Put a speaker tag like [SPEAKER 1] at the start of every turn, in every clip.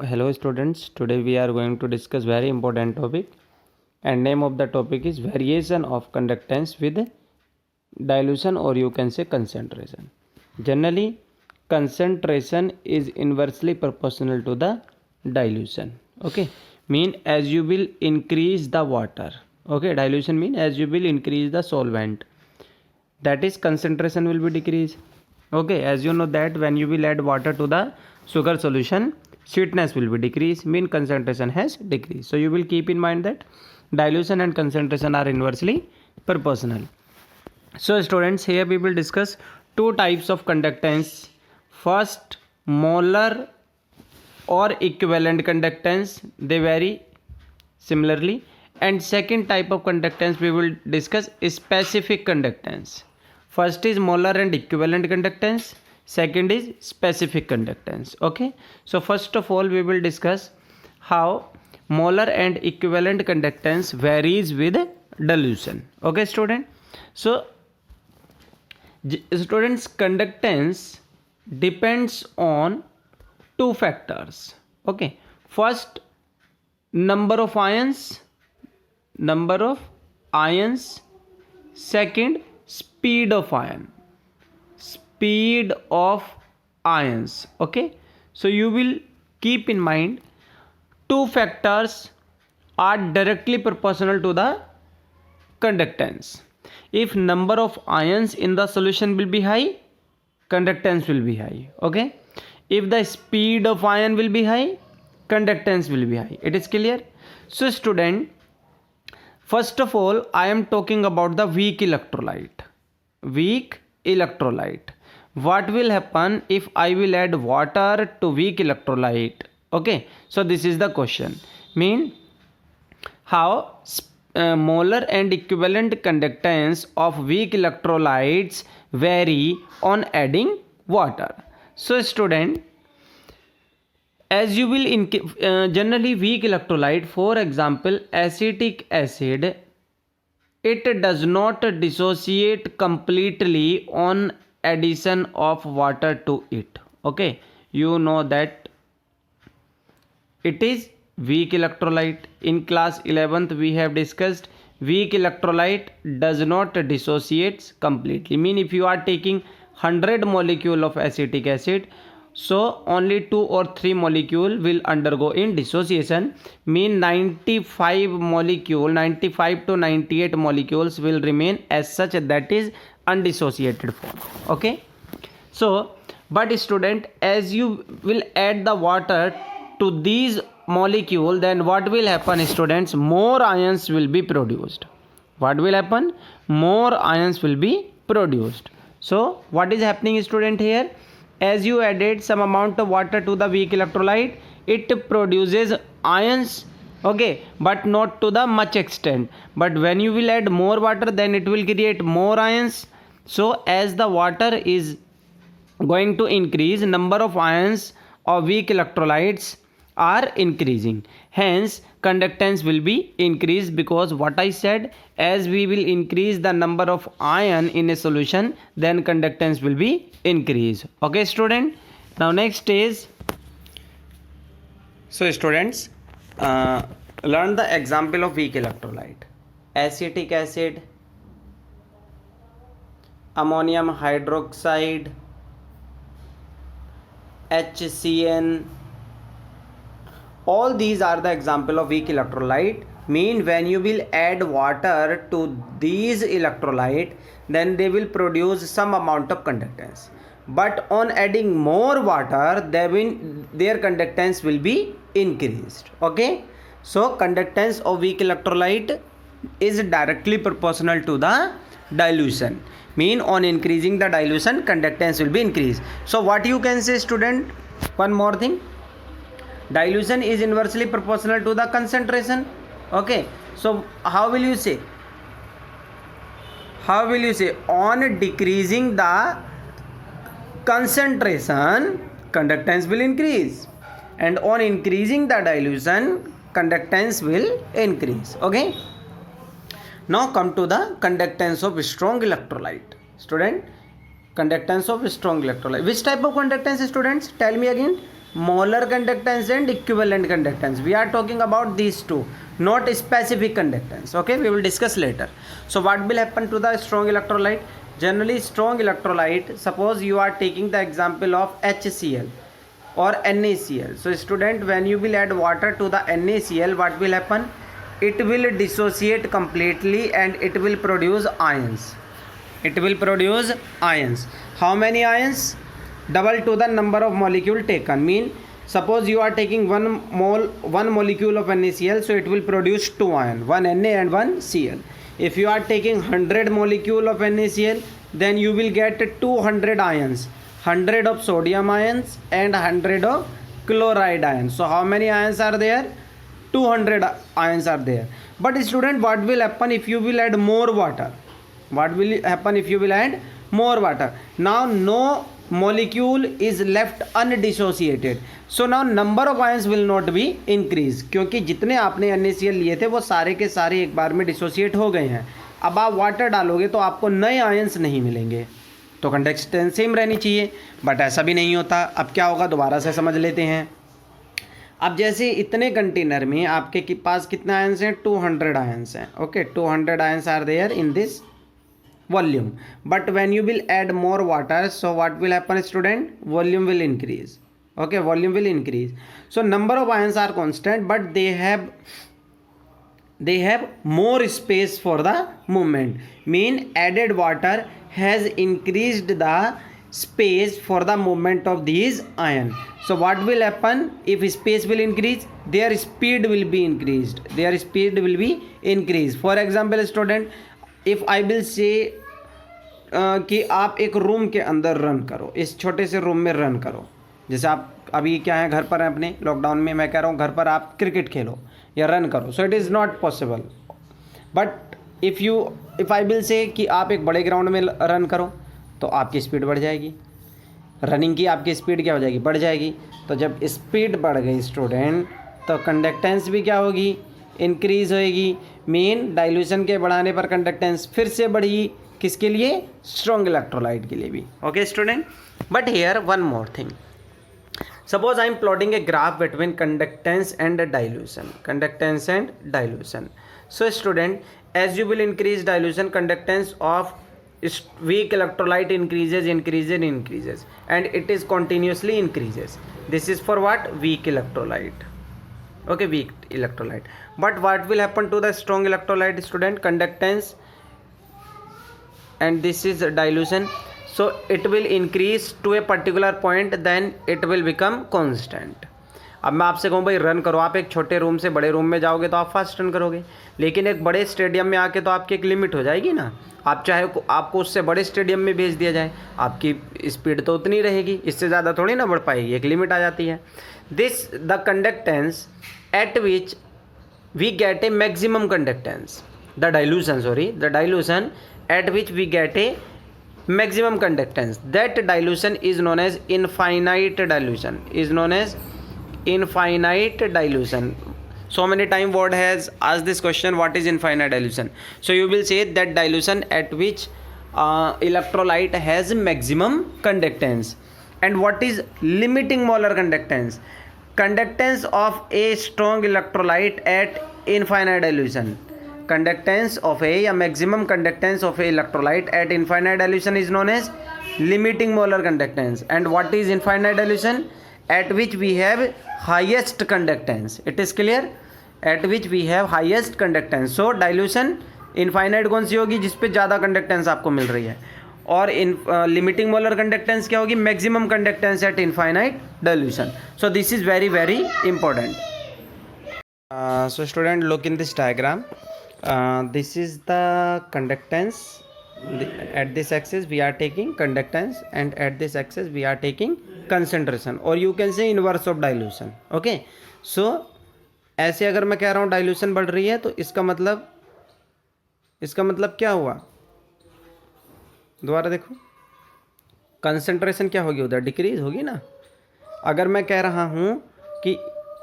[SPEAKER 1] hello students. Today we are going to discuss very important topic, and name of the topic is variation of conductance with dilution, or you can say concentration. Generally, concentration is inversely proportional to the dilution. Okay, mean as you will increase the water. Okay, dilution mean as you will increase the solvent, that is concentration will be decreased. Okay, as you know that when you will add water to the sugar solution, sweetness will be decreased, mean concentration has decreased. So you will keep in mind that dilution and concentration are inversely proportional. So students, here we will discuss two types of conductance. First, molar or equivalent conductance, they vary similarly. And second type of conductance we will discuss is specific conductance. First is molar and equivalent conductance, second is specific conductance. Okay, so first of all we will discuss how molar and equivalent conductance varies with dilution. Okay student, so students, conductance depends on two factors. Okay, first, number of ions, second, speed of ions. Okay, so you will keep in mind two factors are directly proportional to the conductance. If number of ions in the solution will be high, conductance will be high. Okay, if the speed of ion will be high, conductance will be high. It is clear? So student, first of all, I am talking about the weak electrolyte. What will happen if I will add water to weak electrolyte? Okay, so this is the question. Mean how molar and equivalent conductance of weak electrolytes vary on adding water. So student, as you will generally weak electrolyte, for example acetic acid, it does not dissociate completely on addition of water to it. Okay, you know that it is weak electrolyte. In class 11th we have discussed weak electrolyte does not dissociate completely. Mean if you are taking 100 molecule of acetic acid, so only 2 or 3 molecule will undergo in dissociation. Mean 95 to 98 molecules will remain as such, that is undissociated form. Okay, so but student, as you will add the water to these molecule, then what will happen students? More ions will be produced. What will happen? More ions will be produced. So what is happening student here? As you added some amount of water to the weak electrolyte, it produces ions. Okay, but not to the much extent. But when you will add more water, then it will create more ions. So as the water is going to increase, number of ions of weak electrolytes are increasing, hence conductance will be increased, because what I said, as we will increase the number of ion in a solution, then conductance will be increased. Okay student, now next is, so students, learn the example of weak electrolyte. Acetic acid, ammonium hydroxide, HCN, all these are the example of weak electrolyte. Mean when you will add water to these electrolyte, then they will produce some amount of conductance, but on adding more water, their conductance will be increased. Okay, so conductance of weak electrolyte is directly proportional to the dilution. Mean on increasing the dilution, conductance will be increased. So what you can say student, one more thing, dilution is inversely proportional to the concentration. Okay, so how will you say? On decreasing the concentration, conductance will increase, and on increasing the dilution, conductance will increase. Okay, now come to the conductance of strong electrolyte. Student, conductance of strong electrolyte. Which type of conductance students? Tell me again. molar conductance and equivalent conductance. We are talking about these two, not specific conductance. Okay, we will discuss later. So what will happen to the strong electrolyte? Generally strong electrolyte, suppose you are taking the example of HCl or NaCl. So student, when you will add water to the NaCl, what will happen? It will dissociate completely and it will produce ions. It will produce ions. How many ions? Double to the number of molecule taken. Mean, suppose you are taking one molecule of NaCl, so it will produce 2 ions, one Na and one Cl. If you are taking 100 molecule of NaCl, then you will get 200 ions, 100 of sodium ions and 100 of chloride ions. So how many ions are there? 200 ions are there. But student, what will happen if you will add more water? What will happen if you will add more water? Now no molecule is left undissociated. So now number of ions will not be increase, क्योंकि जितने आपने NaCl लिए थे वो सारे के सारे एक बार में डिसोसिएट हो गए हैं. अब आप वाटर डालोगे तो आपको नए आयंस नहीं मिलेंगे, तो कंडक्टेंस सेम रहनी चाहिए, बट ऐसा भी नहीं होता. अब क्या होगा, दोबारा से समझ लेते हैं. अब जैसे इतने कंटेनर में आपके पास कितने आयंस हैं? 200 आयंस हैं. Okay, 200 ions are there in this volume, but when you will add more water, so what will happen student? Volume will increase. Okay, volume will increase. So number of ions are constant, but they have more space for the movement. Mean added water has increased the space for the movement of these ions. So what will happen if space will increase? Their speed will be increased. Their speed will be increased. For example student, if I will say कि आप एक room के अंदर run करो, इस छोटे से room में रन करो. जैसे आप अभी क्या है, घर पर हैं अपने लॉकडाउन में, मैं कह रहा हूँ घर पर आप क्रिकेट खेलो या रन करो. So it is not possible. But if I will say कि आप एक बड़े ग्राउंड में रन करो, तो आपकी स्पीड बढ़ जाएगी. रनिंग की आपकी स्पीड क्या हो जाएगी? बढ़ जाएगी. तो जब स्पीड बढ़ गई स्टूडेंट, तो कंडक्टेंस भी क्या होगी? इंक्रीज होएगी. मेन डाइल्यूशन के बढ़ाने पर कंडक्टेंस फिर से बढ़ी. किसके लिए? स्ट्रॉन्ग इलेक्ट्रोलाइट के लिए भी. Okay student, but here one more thing. Suppose I am plotting a graph between conductance and dilution. Conductance and dilution. So student, as you will increase dilution, conductance of weak electrolyte increases and it is continuously increases. This is for what? Weak electrolyte. Okay, weak electrolyte. But what will happen to the strong electrolyte student? Conductance and this is dilution, so it will increase to a particular point, then it will become constant. अब मैं आपसे कहूँ भाई run करो, आप एक छोटे room से बड़े रूम में जाओगे तो आप फास्ट रन करोगे, लेकिन एक बड़े स्टेडियम में आके तो आपकी एक लिमिट हो जाएगी ना. आप चाहे आपको उससे बड़े स्टेडियम में भेज दिया जाए, आपकी स्पीड तो उतनी रहेगी, इससे ज़्यादा थोड़ी ना बढ़ पाएगी, एक लिमिट आ जाती है. This the conductance at which we get a maximum conductance, the dilution at which we get a maximum conductance, that dilution is known as infinite dilution. So many time word has asked this question, what is infinite dilution? So you will say that dilution at which electrolyte has maximum conductance. And what is limiting molar conductance? Conductance of a strong electrolyte at infinite dilution. Conductance of a maximum conductance of a electrolyte at infinite dilution is known as limiting molar conductance. And what is infinite dilution? At which we have highest conductance. It is clear? At which we have highest conductance. So dilution infinite कौन सी होगी? जिस पे ज़्यादा conductance आपको मिल रही है. और limiting molar conductance क्या होगी? Maximum conductance eight infinite dilution. So this is very very important. So student, look in this diagram. This is the conductance. At this axis we are taking conductance and at this axis we are taking concentration, or you can say inverse of dilution. Okay, so ऐसे अगर मैं कह रहा हूँ dilution बढ़ रही है, तो इसका मतलब क्या हुआ? दोबारा देखो, कंसंट्रेशन क्या होगी उधर? डिक्रीज होगी ना. अगर मैं कह रहा हूँ कि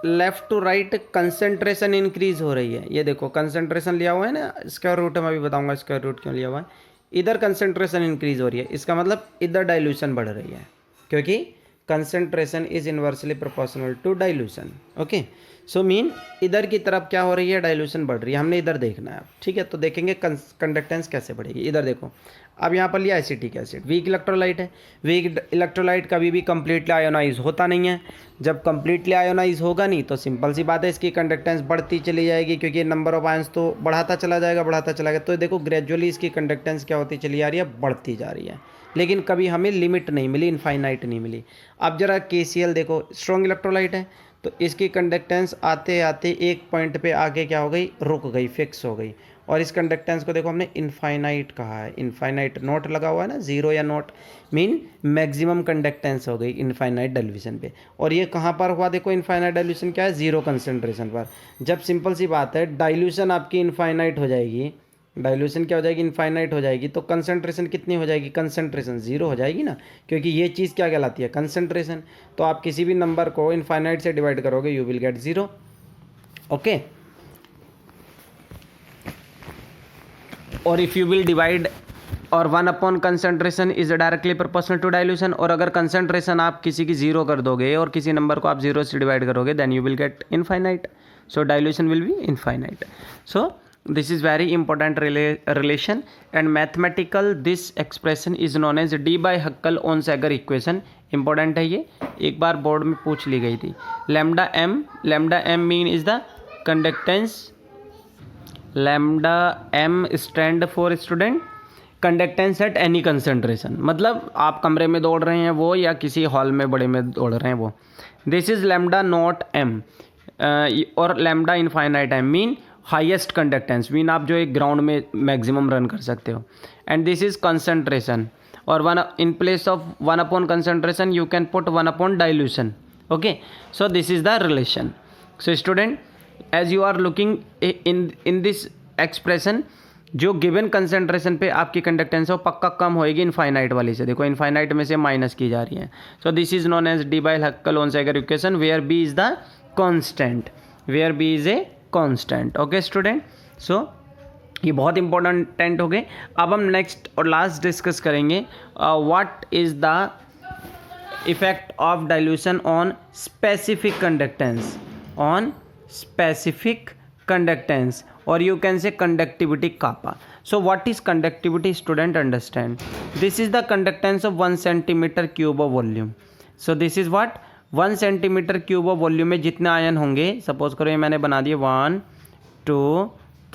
[SPEAKER 1] left to right concentration increase हो रही है, ये देखो कंसंट्रेशन लिया हुआ है ना, स्क्वायर रूट है, मैं अभी बताऊंगा स्क्वायर रूट क्यों लिया हुआ है. इधर कंसंट्रेशन इंक्रीज हो रही है, इसका मतलब इधर डाइल्यूशन बढ़ रही है, क्योंकि concentration is inversely proportional to dilution. Okay, so mean इधर की तरफ क्या हो रही है, डाइल्यूशन बढ़ रही है, हमने इधर देखना है। ठीक है, तो देखेंगे कंडक्टेंस कैसे बढ़ेगी। इधर देखो, अब यहाँ पर लिया एसिटिक एसिड, वीक इलेक्ट्रोलाइट है। वीक इलेक्ट्रोलाइट कभी भी कंप्लीटली आयोनाइज होता नहीं है। जब कंप्लीटली आयोनाइज होगा नहीं तो सिंपल सी बात है, इसकी कंडक्टेंस बढ़ती चली जाएगी, क्योंकि नंबर ऑफ आयंस तो बढ़ाता चला जाएगा। तो देखो ग्रेजुअली इसकी कंडक्टेंस क्या होती चली जा रही है, बढ़ती जा रही है, लेकिन कभी हमें लिमिट नहीं मिली, इनफाइनाइट नहीं मिली। अब जरा KCl देखो, स्ट्रॉन्ग इलेक्ट्रोलाइट है, तो इसकी कंडक्टेंस आते आते एक पॉइंट पे आके क्या हो गई, रुक गई, फिक्स हो गई। और इस कंडक्टेंस को देखो हमने इनफाइनाइट कहा है, इनफाइनाइट नोट लगा हुआ है ना, जीरो या नोट, मीन मैक्सिमम कंडक्टेंस हो गई इनफाइनाइट डाइल्यूशन पे। और ये कहाँ पर हुआ, देखो इनफाइनाइट डाइल्यूशन क्या है, जीरो कंसंट्रेशन पर। जब सिंपल सी बात है डाइल्यूशन आपकी इनफाइनाइट हो जाएगी, डाइल्यूशन क्या हो जाएगी, इनफाइनाइट हो जाएगी, तो कंसंट्रेशन कितनी हो जाएगी, कंसंट्रेशन जीरो हो जाएगी ना, क्योंकि ये चीज़ क्या कहलाती है, कंसंट्रेशन। तो आप किसी भी नंबर को इनफाइनाइट से डिवाइड करोगे, you will get zero. Okay, और इफ़ यू विल डिवाइड और 1 concentration is directly proportional to dilution. और अगर कंसंट्रेशन आप किसी की जीरो कर दोगे और किसी नंबर को आप जीरो से डिवाइड करोगे, then you will get infinite. So dilution will be infinite. So this is very important relation, and mathematical this expression is known as d by Huckel-Onsager equation। important है ये, एक बार board में पूछ ली गई थी। lambda m mean is the conductance, lambda m stand for student conductance at any concentration, मतलब आप कमरे में दौड़ रहे हैं वो, या किसी हॉल में बड़े में दौड़ रहे हैं वो। This is lambda naught M, और lambda infinite M mean highest conductance, mean आप जो एक ग्राउंड में मैक्सिमम रन कर सकते हो। एंड दिस इज कंसंट्रेशन, और one in place of 1 concentration you can put 1 dilution. Okay, so this is the relation. So student, as you are looking in this expression, जो given concentration पे आपकी conductance है वो पक्का कम होएगी infinite वाली से। देखो इनफाइनाइट में से माइनस की जा रही है। So this is known as Debye Huckel-Onsager equation, where B is the constant, where B is a constant. Okay student, so ये बहुत इंपॉर्टेंट हो गए। अब हम नेक्स्ट और लास्ट डिस्कस करेंगे what is the effect of dilution on specific conductance, on specific conductance, or you can say conductivity kappa. So what is conductivity, student? Understand, this is the conductance of 1 centimeter cube of volume. So this is what 1 centimeter cube of volume में जितने ion होंगे, suppose करो ये मैंने बना दिए 1 2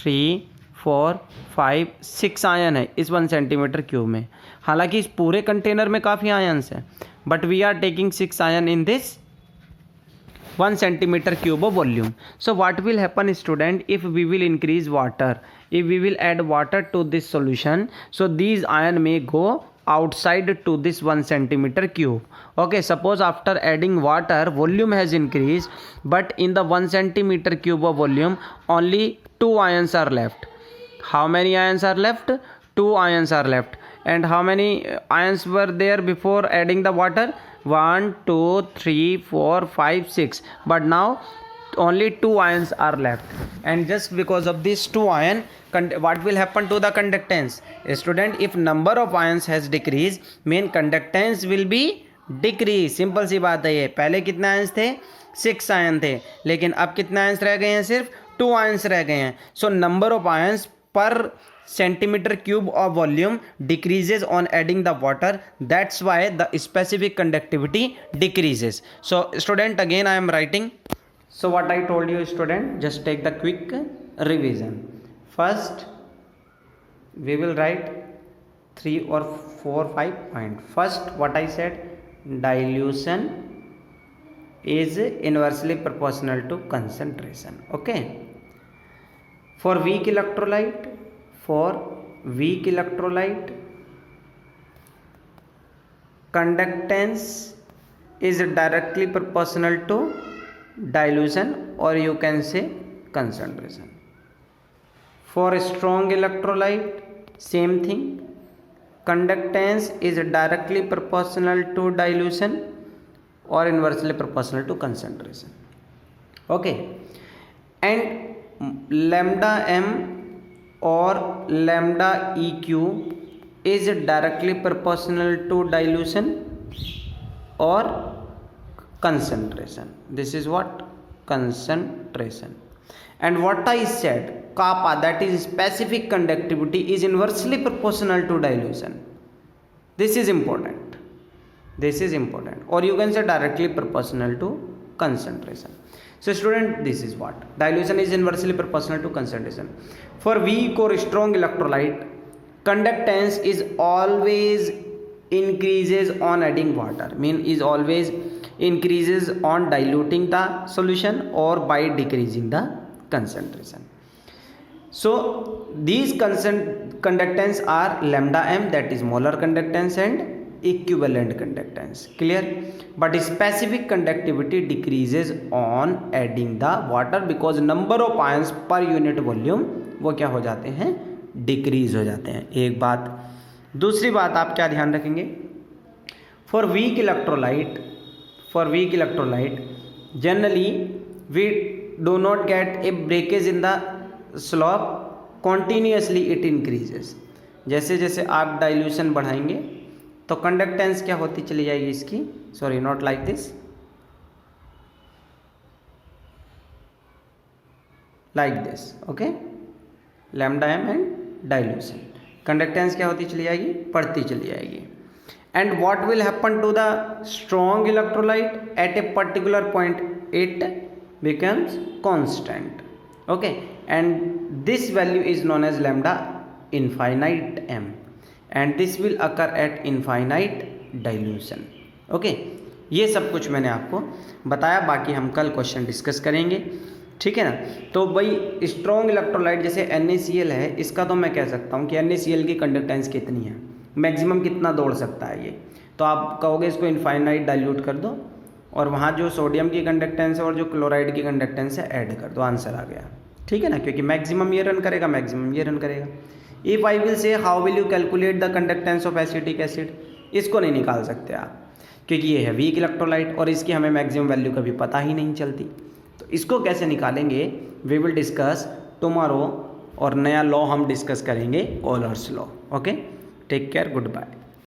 [SPEAKER 1] 3 4 5 6 ion है इस 1 सेंटीमीटर क्यूब में। हालांकि इस पूरे कंटेनर में काफ़ी आयन्स हैं, but we are taking 6 ion in this 1 centimeter cube of volume. So what will happen, student, if we will increase water, if we will add water to this solution, so these ion may go outside to this 1 centimeter cube. Okay, suppose after adding water volume has increased, but in the 1 centimeter cube of volume only 2 ions are left. How many ions are left? 2 ions are left. And how many ions were there before adding the water? 1 2 3 4 5 6, but now only 2 ions are left, and just because of these 2 ion, what will happen to the conductance? Student, if number of ions has decreased, mean conductance will be decrease. Simple सी बात है ये। पहले कितने ions थे? 6 ion थे, लेकिन अब कितने आयंस रह गए हैं? सिर्फ 2 आयंस रह गए हैं। सो नंबर ऑफ आयंस पर centimeter cube of volume decreases on adding the water. That's why the specific conductivity decreases. So student, again I am writing. So what I told you, student, just take the quick revision. First we will write 3 or 4 5 point. First, what I said, dilution is inversely proportional to concentration. Okay, for weak electrolyte, conductance is directly proportional to dilution, or you can say concentration. For strong electrolyte, same thing, conductance is directly proportional to dilution or inversely proportional to concentration. Okay, and lambda m or lambda eq is directly proportional to dilution or concentration. This is what? Concentration. And what I said, kappa, that is specific conductivity, is inversely proportional to dilution. This is important. This is important. Or you can say directly proportional to concentration. So student, this is what? Dilution is inversely proportional to concentration. For weak or strong electrolyte, conductance is always increases on adding water. Mean is always increases on diluting the solution or by decreasing the concentration. So these conductance are lambda m, that is molar conductance, and equivalent conductance. Clear? But specific conductivity decreases on adding the water because number of ions per unit volume वो क्या हो जाते हैं? Decrease हो जाते हैं. एक बात. दूसरी बात आप क्या ध्यान रखेंगे? For weak electrolyte generally we do not get a breakage in the slope, continuously it increases. जैसे जैसे आप डाइल्यूशन बढ़ाएंगे तो कंडक्टेंस क्या होती चली जाएगी इसकी? Sorry, not like this, like this. Okay, lambda m and dilution, conductance क्या होती चली जाएगी? बढ़ती चली जाएगी. And what will happen to the strong electrolyte? At a particular point it becomes constant. Okay, and this value is known as lambda infinite m, and this will occur at infinite dilution. Okay, ये सब कुछ मैंने आपको बताया, बाकी हम कल question discuss करेंगे. ठीक है ना? तो भाई स्ट्रॉन्ग इलेक्ट्रोलाइट जैसे NaCl है, इसका तो मैं कह सकता हूँ कि NaCl की कंडक्टेंस कितनी है, मैक्सिमम कितना दौड़ सकता है ये. तो आप कहोगे इसको इनफाइनाइट डाइल्यूट कर दो और वहाँ जो सोडियम की कंडक्टेंस है और जो क्लोराइड की कंडक्टेंस है ऐड कर दो, आंसर आ गया. ठीक है ना? क्योंकि मैक्सिमम ये रन करेगा, मैक्सिमम ये रन करेगा. If I will say how will you calculate the conductance of acetic acid, इसको नहीं निकाल सकते आप, क्योंकि ये है वीक इलेक्ट्रोलाइट और इसकी हमें मैक्सिमम वैल्यू कभी पता ही नहीं चलती. तो इसको कैसे निकालेंगे वी विल डिस्कस टुमारो, और नया लॉ हम डिस्कस करेंगे, Euler's law. Okay, take care, good bye.